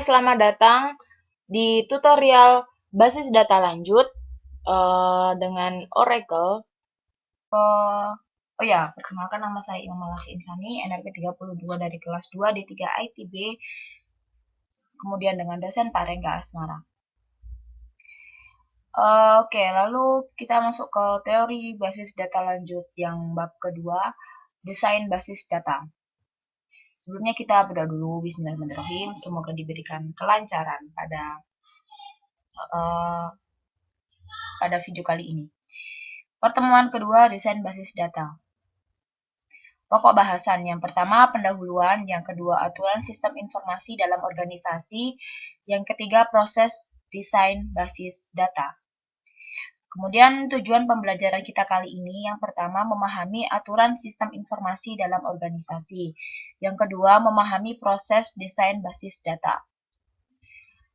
Selamat datang di tutorial basis data lanjut dengan Oracle. Oh ya, perkenalkan nama saya Imam Malaki Insani, NRP 32 dari kelas 2 D3 ITB, kemudian dengan dosen Pak Rengga Asmara. Oke, lalu kita masuk ke teori basis data lanjut yang bab kedua, desain basis data. Sebelumnya kita berdoa dulu, Bismillahirrahmanirrahim, semoga diberikan kelancaran pada video kali ini. Pertemuan kedua, desain basis data. Pokok bahasan yang pertama, pendahuluan, yang kedua, aturan sistem informasi dalam organisasi, yang ketiga, proses desain basis data. Kemudian tujuan pembelajaran kita kali ini, yang pertama, memahami aturan sistem informasi dalam organisasi. Yang kedua, memahami proses desain basis data.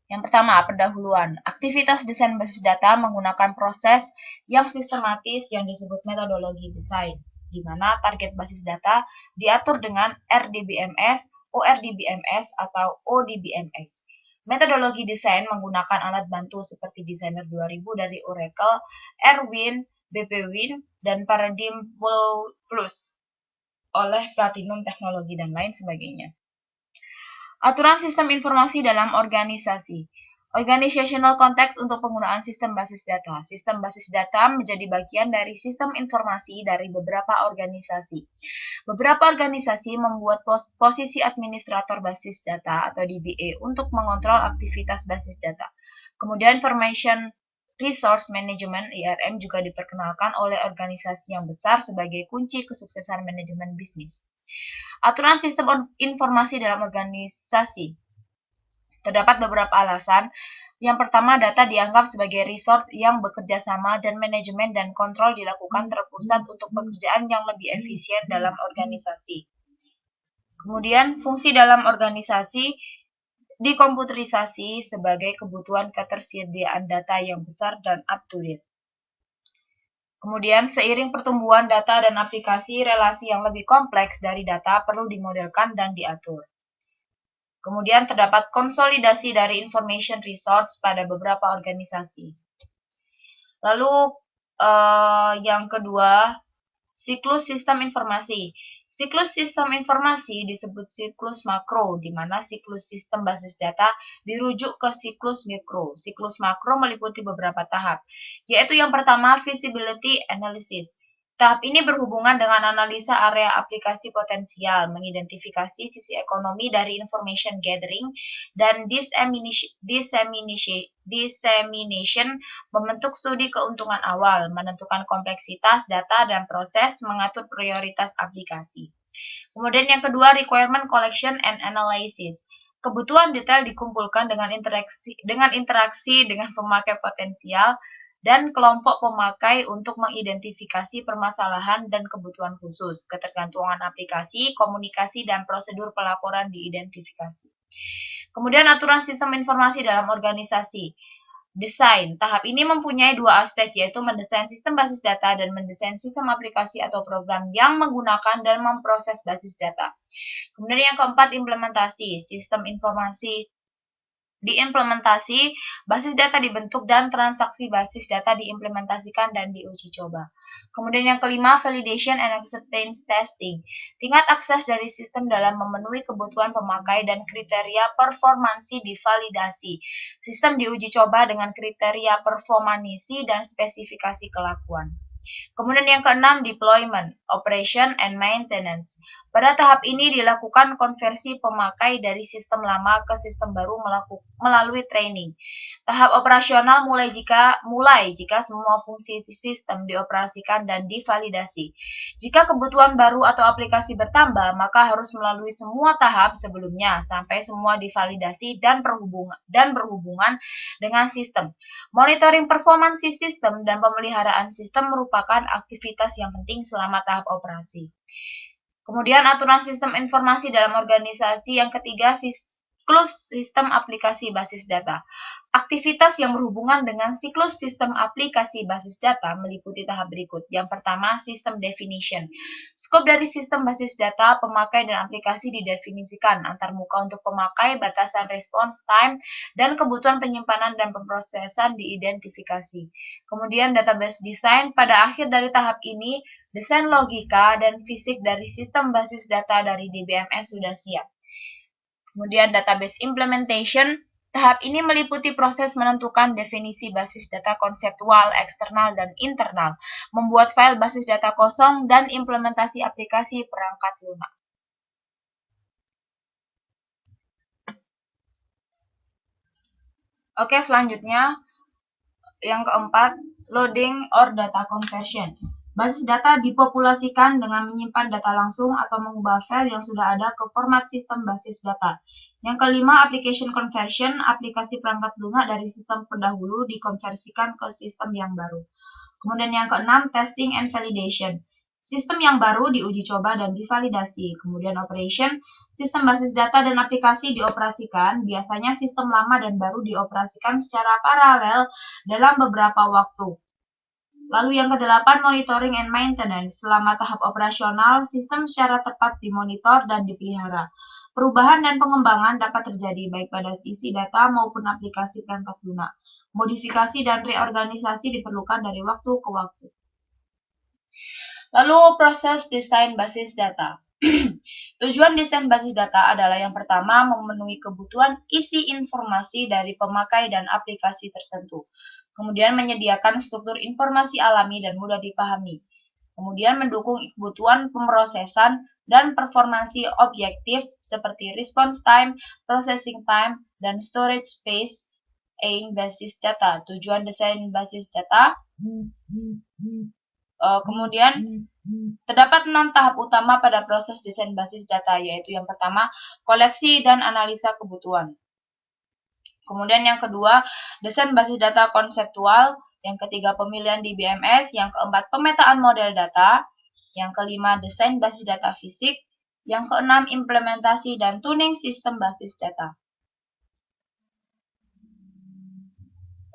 Yang pertama, pendahuluan. Aktivitas desain basis data menggunakan proses yang sistematis yang disebut metodologi desain, di mana target basis data diatur dengan RDBMS, ORDBMS, atau ODBMS. Metodologi desain menggunakan alat bantu seperti Designer 2000 dari Oracle, Erwin, BPWin, dan Paradigm Plus oleh Platinum Teknologi dan lain sebagainya. Aturan sistem informasi dalam organisasi. Organizational context untuk penggunaan sistem basis data. Sistem basis data menjadi bagian dari sistem informasi dari beberapa organisasi. Beberapa organisasi membuat posisi administrator basis data atau DBA untuk mengontrol aktivitas basis data. Kemudian Information Resource Management (IRM) juga diperkenalkan oleh organisasi yang besar sebagai kunci kesuksesan manajemen bisnis. Aturan sistem informasi dalam organisasi. Terdapat beberapa alasan. Yang pertama, data dianggap sebagai resource yang bekerja sama dan manajemen dan kontrol dilakukan terpusat untuk pekerjaan yang lebih efisien dalam organisasi. Kemudian, fungsi dalam organisasi dikomputerisasi sebagai kebutuhan ketersediaan data yang besar dan up-to-date. Kemudian, seiring pertumbuhan data dan aplikasi, relasi yang lebih kompleks dari data perlu dimodelkan dan diatur. Kemudian, terdapat konsolidasi dari information resource pada beberapa organisasi. Lalu, yang kedua, siklus sistem informasi. Siklus sistem informasi disebut siklus makro, di mana siklus sistem basis data dirujuk ke siklus mikro. Siklus makro meliputi beberapa tahap, yaitu yang pertama, feasibility analysis. Tahap ini berhubungan dengan analisa area aplikasi potensial, mengidentifikasi sisi ekonomi dari information gathering, dan dissemination, membentuk studi keuntungan awal, menentukan kompleksitas data dan proses, mengatur prioritas aplikasi. Kemudian yang kedua, requirement collection and analysis. Kebutuhan detail dikumpulkan dengan interaksi dengan pemakai potensial dan kelompok pemakai untuk mengidentifikasi permasalahan dan kebutuhan khusus, ketergantungan aplikasi, komunikasi, dan prosedur pelaporan diidentifikasi. Kemudian aturan sistem informasi dalam organisasi. Desain. Tahap ini mempunyai dua aspek, yaitu mendesain sistem basis data dan mendesain sistem aplikasi atau program yang menggunakan dan memproses basis data. Kemudian yang keempat, implementasi. Sistem informasi diimplementasi, basis data dibentuk, dan transaksi basis data diimplementasikan dan diuji coba. Kemudian yang kelima, validation and acceptance testing. Tingkat akses dari sistem dalam memenuhi kebutuhan pemakai dan kriteria performansi divalidasi. Sistem diuji coba dengan kriteria performansi dan spesifikasi kelakuan. Kemudian yang keenam, deployment, operation, and maintenance. Pada tahap ini dilakukan konversi pemakai dari sistem lama ke sistem baru melalui training. Tahap operasional mulai jika semua fungsi sistem dioperasikan dan divalidasi. Jika kebutuhan baru atau aplikasi bertambah, maka harus melalui semua tahap sebelumnya sampai semua divalidasi dan berhubungan dengan sistem. Monitoring performansi sistem dan pemeliharaan sistem merupakan aktivitas yang penting selama tahap operasi. Kemudian aturan sistem informasi dalam organisasi. Yang ketiga, siklus sistem aplikasi basis data. Aktivitas yang berhubungan dengan siklus sistem aplikasi basis data meliputi tahap berikut. Yang pertama, sistem definition. Skop dari sistem basis data, pemakai dan aplikasi didefinisikan, antarmuka untuk pemakai, batasan response time, dan kebutuhan penyimpanan dan pemrosesan diidentifikasi. Kemudian database design. Pada akhir dari tahap ini, desain logika dan fisik dari sistem basis data dari DBMS sudah siap. Kemudian database implementation. Tahap ini meliputi proses menentukan definisi basis data konseptual, eksternal, dan internal, membuat file basis data kosong, dan implementasi aplikasi perangkat lunak. Oke, selanjutnya yang keempat, loading or data conversion. Basis data dipopulasikan dengan menyimpan data langsung atau mengubah file yang sudah ada ke format sistem basis data. Yang kelima, application conversion, aplikasi perangkat lunak dari sistem pendahulu dikonversikan ke sistem yang baru. Kemudian yang keenam, testing and validation. Sistem yang baru diuji coba dan divalidasi. Kemudian operation, sistem basis data dan aplikasi dioperasikan. Biasanya sistem lama dan baru dioperasikan secara paralel dalam beberapa waktu. Lalu yang kedelapan, monitoring and maintenance. Selama tahap operasional, sistem secara tepat dimonitor dan dipelihara. Perubahan dan pengembangan dapat terjadi baik pada isi data maupun aplikasi perangkat lunak. Modifikasi dan reorganisasi diperlukan dari waktu ke waktu. Lalu proses desain basis data. Tujuan desain basis data adalah yang pertama, memenuhi kebutuhan isi informasi dari pemakai dan aplikasi tertentu. Kemudian menyediakan struktur informasi alami dan mudah dipahami. Kemudian mendukung kebutuhan pemrosesan dan performansi objektif seperti response time, processing time, dan storage space in basis data. Tujuan desain basis data. Kemudian terdapat 6 tahap utama pada proses desain basis data, yaitu yang pertama, koleksi dan analisa kebutuhan. Kemudian yang kedua, desain basis data konseptual. Yang ketiga, pemilihan DBMS. Yang keempat, pemetaan model data. Yang kelima, desain basis data fisik. Yang keenam, implementasi dan tuning sistem basis data.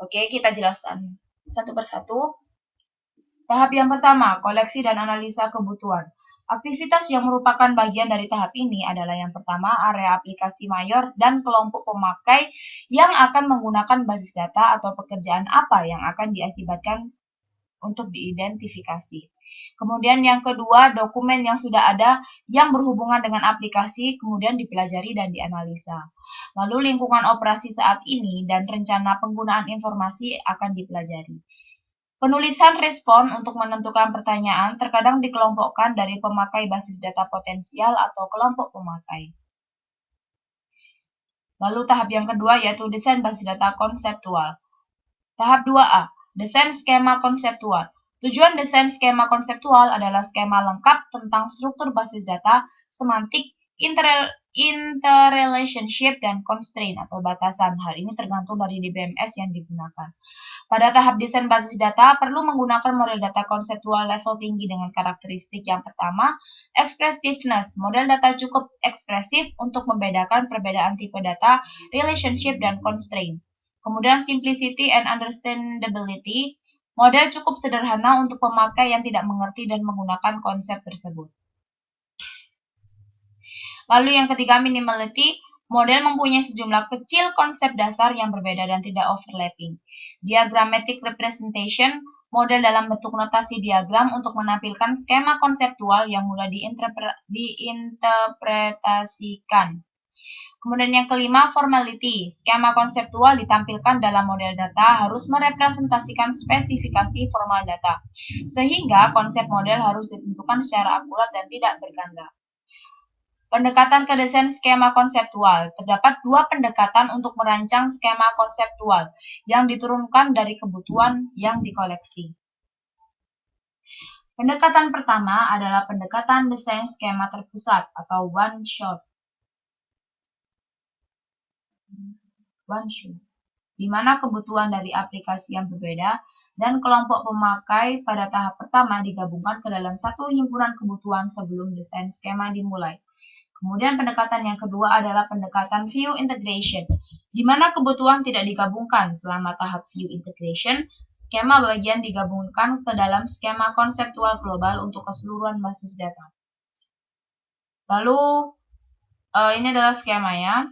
Oke, kita jelaskan satu persatu. Tahap yang pertama, koleksi dan analisa kebutuhan. Aktivitas yang merupakan bagian dari tahap ini adalah yang pertama, area aplikasi mayor dan kelompok pemakai yang akan menggunakan basis data atau pekerjaan apa yang akan diakibatkan untuk diidentifikasi. Kemudian yang kedua, dokumen yang sudah ada yang berhubungan dengan aplikasi kemudian dipelajari dan dianalisa. Lalu lingkungan operasi saat ini dan rencana penggunaan informasi akan dipelajari. Penulisan respon untuk menentukan pertanyaan terkadang dikelompokkan dari pemakai basis data potensial atau kelompok pemakai. Lalu tahap yang kedua yaitu desain basis data konseptual. Tahap 2A, desain skema konseptual. Tujuan desain skema konseptual adalah skema lengkap tentang struktur basis data, semantik, interrelationship, dan constraint atau batasan. Hal ini tergantung dari DBMS yang digunakan. Pada tahap desain basis data, perlu menggunakan model data konseptual level tinggi dengan karakteristik yang pertama, expressiveness. Model data cukup ekspresif untuk membedakan perbedaan tipe data, relationship, dan constraint. Kemudian simplicity and understandability. Model cukup sederhana untuk pemakai yang tidak mengerti dan menggunakan konsep tersebut. Lalu yang ketiga, minimality. Model mempunyai sejumlah kecil konsep dasar yang berbeda dan tidak overlapping. Diagrammatic representation, model dalam bentuk notasi diagram untuk menampilkan skema konseptual yang mudah diinterpretasikan. Kemudian yang kelima, formality. Skema konseptual ditampilkan dalam model data harus merepresentasikan spesifikasi formal data, sehingga konsep model harus ditentukan secara akurat dan tidak berganda. Pendekatan ke desain skema konseptual. Terdapat dua pendekatan untuk merancang skema konseptual yang diturunkan dari kebutuhan yang dikoleksi. Pendekatan pertama adalah pendekatan desain skema terpusat atau one shot, di mana kebutuhan dari aplikasi yang berbeda dan kelompok pemakai pada tahap pertama digabungkan ke dalam satu himpunan kebutuhan sebelum desain skema dimulai. Kemudian pendekatan yang kedua adalah pendekatan view integration, di mana kebutuhan tidak digabungkan selama tahap view integration, skema bagian digabungkan ke dalam skema konseptual global untuk keseluruhan basis data. Lalu, ini adalah skemanya.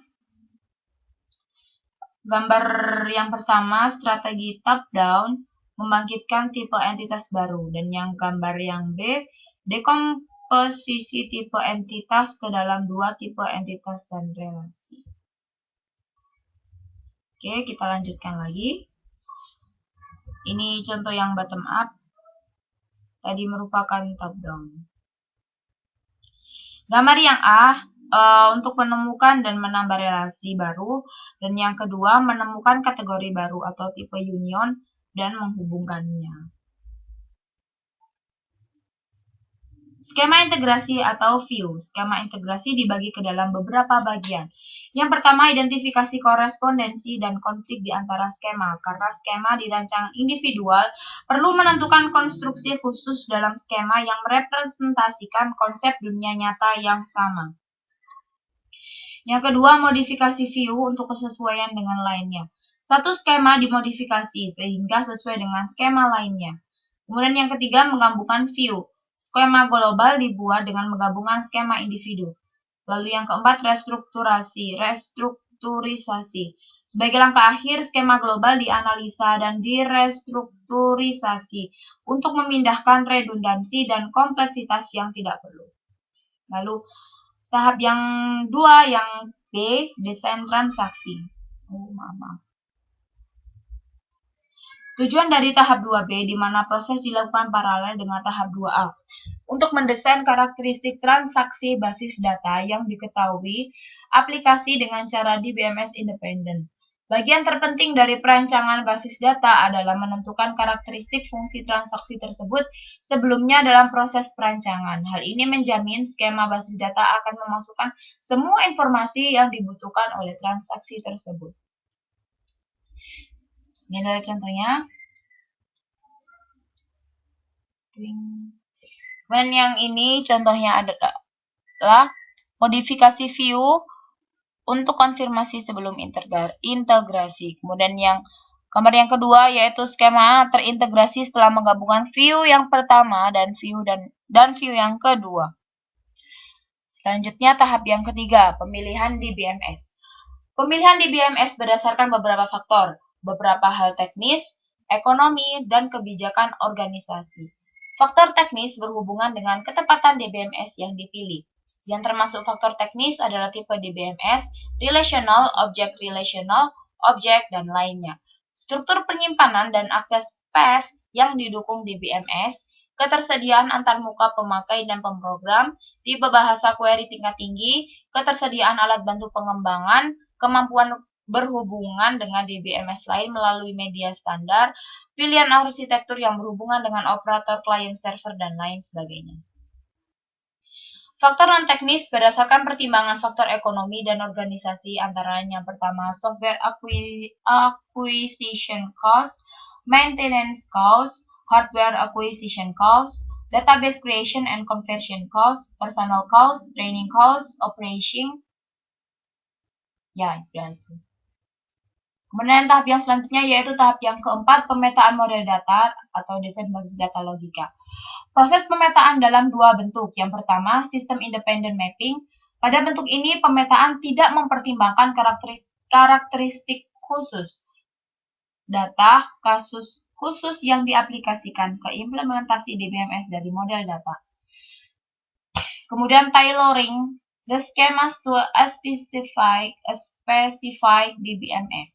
Gambar yang pertama, strategi top-down, membangkitkan tipe entitas baru. Dan yang gambar yang B, dekomposisi tipe entitas ke dalam dua tipe entitas dan relasi. Oke, kita lanjutkan lagi. Ini contoh yang bottom up. Tadi merupakan top-down. Gambar yang A, untuk menemukan dan menambah relasi baru, dan yang kedua menemukan kategori baru atau tipe union dan menghubungkannya. Skema integrasi atau view. Skema integrasi dibagi ke dalam beberapa bagian. Yang pertama, identifikasi korespondensi dan konflik di antara skema. Karena skema dirancang individual, perlu menentukan konstruksi khusus dalam skema yang merepresentasikan konsep dunia nyata yang sama. Yang kedua, modifikasi view untuk kesesuaian dengan lainnya. Satu skema dimodifikasi sehingga sesuai dengan skema lainnya. Kemudian yang ketiga, menggabungkan view. Skema global dibuat dengan menggabungkan skema individu. Lalu yang keempat, restrukturisasi. Sebagai langkah akhir, skema global dianalisa dan direstrukturisasi untuk memindahkan redundansi dan kompleksitas yang tidak perlu. Lalu, tahap yang dua, yang B, desain transaksi. Maaf. Tujuan dari tahap 2B, di mana proses dilakukan paralel dengan tahap 2A. Untuk mendesain karakteristik transaksi basis data yang diketahui aplikasi dengan cara DBMS independen. Bagian terpenting dari perancangan basis data adalah menentukan karakteristik fungsi transaksi tersebut sebelumnya dalam proses perancangan. Hal ini menjamin skema basis data akan memasukkan semua informasi yang dibutuhkan oleh transaksi tersebut. Ini adalah contohnya. Kemudian yang ini contohnya adalah modifikasi view untuk konfirmasi sebelum integrasi. Kemudian yang gambar yang kedua yaitu skema terintegrasi setelah menggabungkan view yang pertama dan view yang kedua. Selanjutnya tahap yang ketiga, pemilihan DBMS. Pemilihan DBMS berdasarkan beberapa faktor, beberapa hal teknis, ekonomi, dan kebijakan organisasi. Faktor teknis berhubungan dengan ketepatan DBMS yang dipilih. Yang termasuk faktor teknis adalah tipe DBMS, relational, objek, dan lainnya. Struktur penyimpanan dan akses path yang didukung DBMS, ketersediaan antarmuka pemakai dan pemrogram, tipe bahasa query tingkat tinggi, ketersediaan alat bantu pengembangan, kemampuan berhubungan dengan DBMS lain melalui media standar, pilihan arsitektur yang berhubungan dengan operator client server, dan lain sebagainya. Faktor non-teknis berdasarkan pertimbangan faktor ekonomi dan organisasi antara yang pertama, software acquisition cost, maintenance cost, hardware acquisition cost, database creation and conversion cost, personal cost, training cost, operation. Ya, itu. Kemudian tahap yang selanjutnya yaitu tahap yang keempat, pemetaan model data atau desain basis data logika. Proses pemetaan dalam dua bentuk. Yang pertama, sistem independent mapping. Pada bentuk ini, pemetaan tidak mempertimbangkan karakteristik khusus data kasus khusus yang diaplikasikan ke implementasi DBMS dari model data. Kemudian tailoring the schemas to a specific DBMS.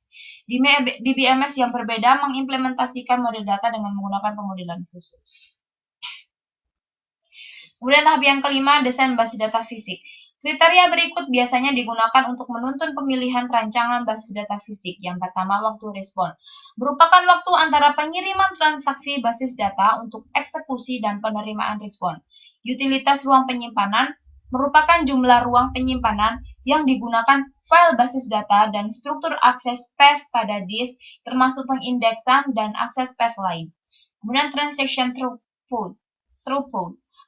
DBMS yang berbeda mengimplementasikan model data dengan menggunakan pemodelan khusus. Kemudian tahap yang kelima, desain basis data fisik. Kriteria berikut biasanya digunakan untuk menuntun pemilihan rancangan basis data fisik. Yang pertama, waktu respon. Merupakan waktu antara pengiriman transaksi basis data untuk eksekusi dan penerimaan respon. Utilitas ruang penyimpanan merupakan jumlah ruang penyimpanan yang digunakan file basis data dan struktur akses path pada disk, termasuk pengindeksan dan akses path lain. Kemudian transaction throughput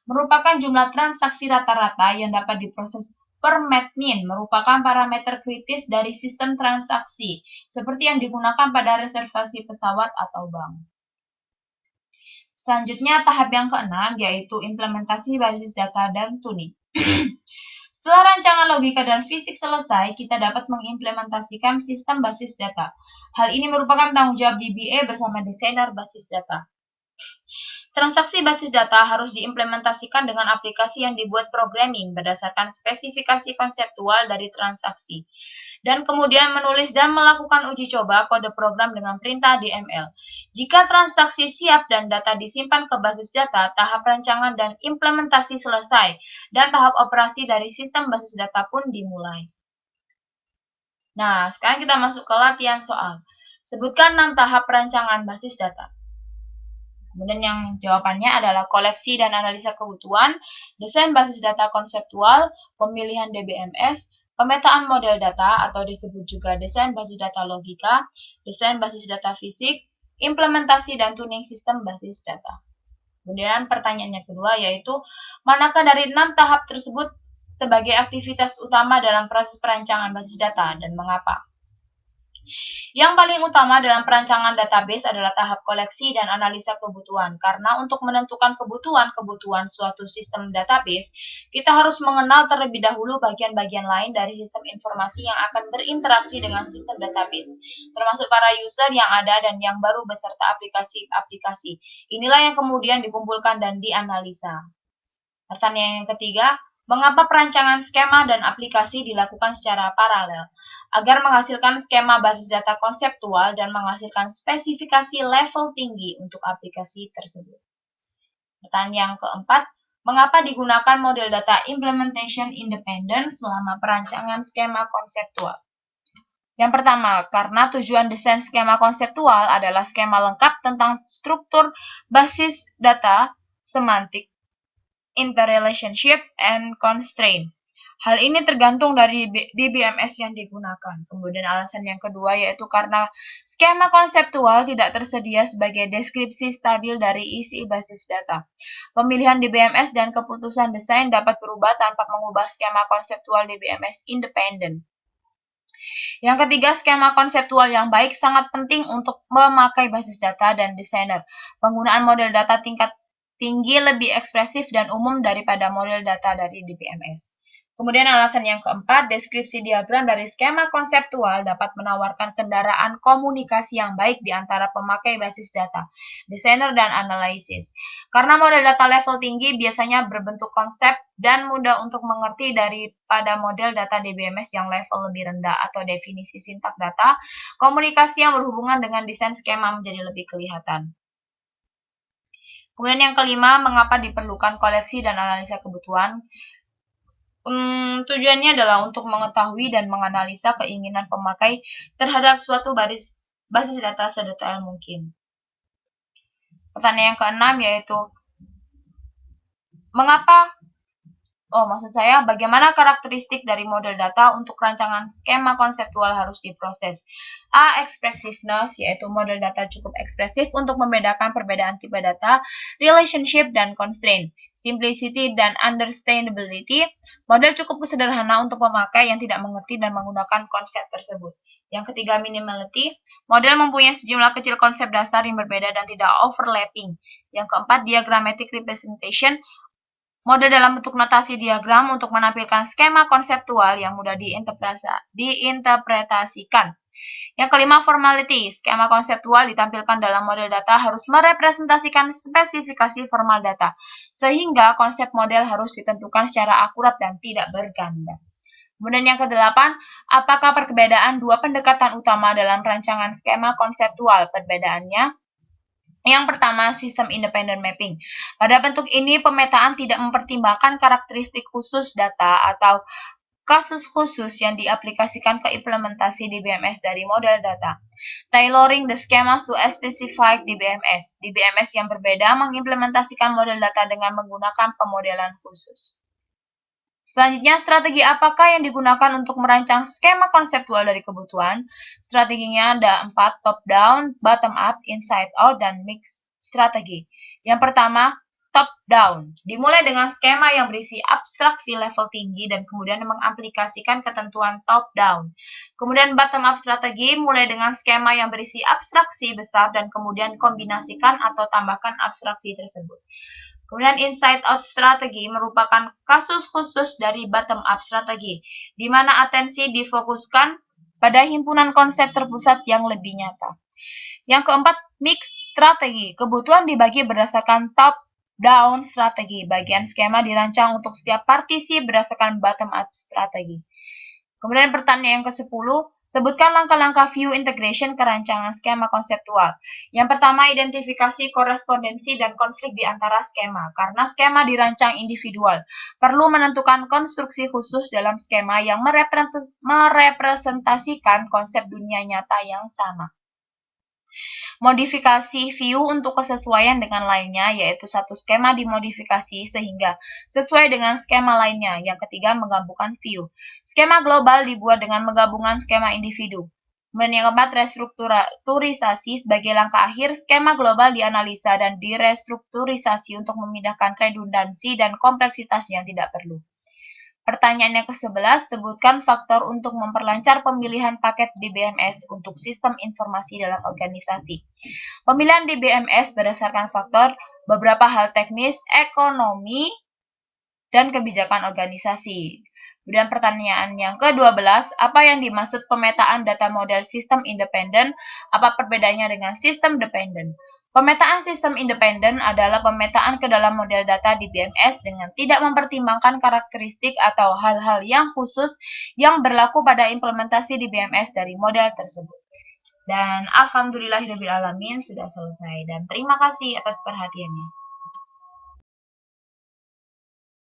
merupakan jumlah transaksi rata-rata yang dapat diproses per metnin merupakan parameter kritis dari sistem transaksi, seperti yang digunakan pada reservasi pesawat atau bank. Selanjutnya, tahap yang keenam yaitu implementasi basis data dan tuning. Setelah rancangan logika dan fisik selesai, kita dapat mengimplementasikan sistem basis data. Hal ini merupakan tanggung jawab DBA bersama desainer basis data. Transaksi basis data harus diimplementasikan dengan aplikasi yang dibuat programming berdasarkan spesifikasi konseptual dari transaksi, dan kemudian menulis dan melakukan uji coba kode program dengan perintah DML. Jika transaksi siap dan data disimpan ke basis data, tahap rancangan dan implementasi selesai, dan tahap operasi dari sistem basis data pun dimulai. Nah, sekarang kita masuk ke latihan soal. Sebutkan 6 tahap perancangan basis data. Kemudian yang jawabannya adalah koleksi dan analisa kebutuhan, desain basis data konseptual, pemilihan DBMS, pemetaan model data atau disebut juga desain basis data logika, desain basis data fisik, implementasi dan tuning sistem basis data. Kemudian pertanyaan yang kedua yaitu, manakah dari 6 tahap tersebut sebagai aktivitas utama dalam proses perancangan basis data dan mengapa? Yang paling utama dalam perancangan database adalah tahap koleksi dan analisa kebutuhan, karena untuk menentukan kebutuhan suatu sistem database, kita harus mengenal terlebih dahulu bagian-bagian lain dari sistem informasi yang akan berinteraksi dengan sistem database, termasuk para user yang ada dan yang baru beserta aplikasi-aplikasi. Inilah yang kemudian dikumpulkan dan dianalisa. Pertanyaan yang ketiga, mengapa perancangan skema dan aplikasi dilakukan secara paralel? Agar menghasilkan skema basis data konseptual dan menghasilkan spesifikasi level tinggi untuk aplikasi tersebut. Pertanyaan yang keempat, mengapa digunakan model data implementation independent selama perancangan skema konseptual? Yang pertama, karena tujuan desain skema konseptual adalah skema lengkap tentang struktur basis data, semantik, interrelationship, and constraint. Hal ini tergantung dari DBMS yang digunakan. Kemudian alasan yang kedua yaitu karena skema konseptual tidak tersedia sebagai deskripsi stabil dari isi basis data. Pemilihan DBMS dan keputusan desain dapat berubah tanpa mengubah skema konseptual DBMS independen. Yang ketiga, skema konseptual yang baik sangat penting untuk memakai basis data dan desainer. Penggunaan model data tingkat tinggi lebih ekspresif dan umum daripada model data dari DBMS. Kemudian alasan yang keempat, deskripsi diagram dari skema konseptual dapat menawarkan kendaraan komunikasi yang baik di antara pemakai basis data, desainer, dan analisis. Karena model data level tinggi biasanya berbentuk konsep dan mudah untuk mengerti daripada model data DBMS yang level lebih rendah atau definisi sintak data, komunikasi yang berhubungan dengan desain skema menjadi lebih kelihatan. Kemudian yang kelima, mengapa diperlukan koleksi dan analisa kebutuhan? Tujuannya adalah untuk mengetahui dan menganalisa keinginan pemakai terhadap suatu basis data sedetail mungkin. Pertanyaan yang keenam yaitu, bagaimana karakteristik dari model data untuk rancangan skema konseptual harus diproses? A. Expressiveness, yaitu model data cukup ekspresif untuk membedakan perbedaan tipe data, relationship, dan constraint. Simplicity dan understandability, model cukup sederhana untuk pemakai yang tidak mengerti dan menggunakan konsep tersebut. Yang ketiga, minimality, model mempunyai sejumlah kecil konsep dasar yang berbeda dan tidak overlapping. Yang keempat, diagrammatic representation, model dalam bentuk notasi diagram untuk menampilkan skema konseptual yang mudah diinterpretasikan. Yang kelima, formality. Skema konseptual ditampilkan dalam model data harus merepresentasikan spesifikasi formal data, sehingga konsep model harus ditentukan secara akurat dan tidak berganda. Kemudian yang kedelapan, apakah perbedaan dua pendekatan utama dalam rancangan skema konseptual? Perbedaannya, yang pertama, sistem independent mapping. Pada bentuk ini, pemetaan tidak mempertimbangkan karakteristik khusus data atau kasus khusus yang diaplikasikan ke implementasi DBMS dari model data. Tailoring the schemas to a specific DBMS. DBMS yang berbeda mengimplementasikan model data dengan menggunakan pemodelan khusus. Selanjutnya, strategi apakah yang digunakan untuk merancang skema konseptual dari kebutuhan? Strateginya ada 4, top down, bottom up, inside out, dan mix strategi. Yang pertama, top-down. Dimulai dengan skema yang berisi abstraksi level tinggi dan kemudian mengaplikasikan ketentuan top-down. Kemudian bottom-up strategi mulai dengan skema yang berisi abstraksi besar dan kemudian kombinasikan atau tambahkan abstraksi tersebut. Kemudian inside-out strategi merupakan kasus khusus dari bottom-up strategi, di mana atensi difokuskan pada himpunan konsep terpusat yang lebih nyata. Yang keempat, mixed strategi. Kebutuhan dibagi berdasarkan top-down strategi. Bagian skema dirancang untuk setiap partisi berdasarkan bottom-up strategi. Kemudian pertanyaan yang ke-10, sebutkan langkah-langkah view integration ke rancangan skema konseptual. Yang pertama, identifikasi korespondensi dan konflik di antara skema. Karena skema dirancang individual, perlu menentukan konstruksi khusus dalam skema yang merepresentasikan konsep dunia nyata yang sama. Modifikasi view untuk kesesuaian dengan lainnya, yaitu satu skema dimodifikasi sehingga sesuai dengan skema lainnya. Yang ketiga, menggabungkan view. Skema global dibuat dengan menggabungkan skema individu. Kemudian yang keempat, restrukturisasi. Sebagai langkah akhir, skema global dianalisa dan direstrukturisasi untuk memindahkan redundansi dan kompleksitas yang tidak perlu. Pertanyaan yang ke-11, sebutkan faktor untuk memperlancar pemilihan paket DBMS untuk sistem informasi dalam organisasi. Pemilihan DBMS berdasarkan faktor beberapa hal teknis, ekonomi, dan kebijakan organisasi. Kemudian pertanyaan yang ke-12, apa yang dimaksud pemetaan data model sistem independen? Apa perbedaannya dengan sistem dependen? Pemetaan sistem independen adalah pemetaan ke dalam model data di BMS dengan tidak mempertimbangkan karakteristik atau hal-hal yang khusus yang berlaku pada implementasi di BMS dari model tersebut. Dan alhamdulillahirabbil alamin sudah selesai dan terima kasih atas perhatiannya.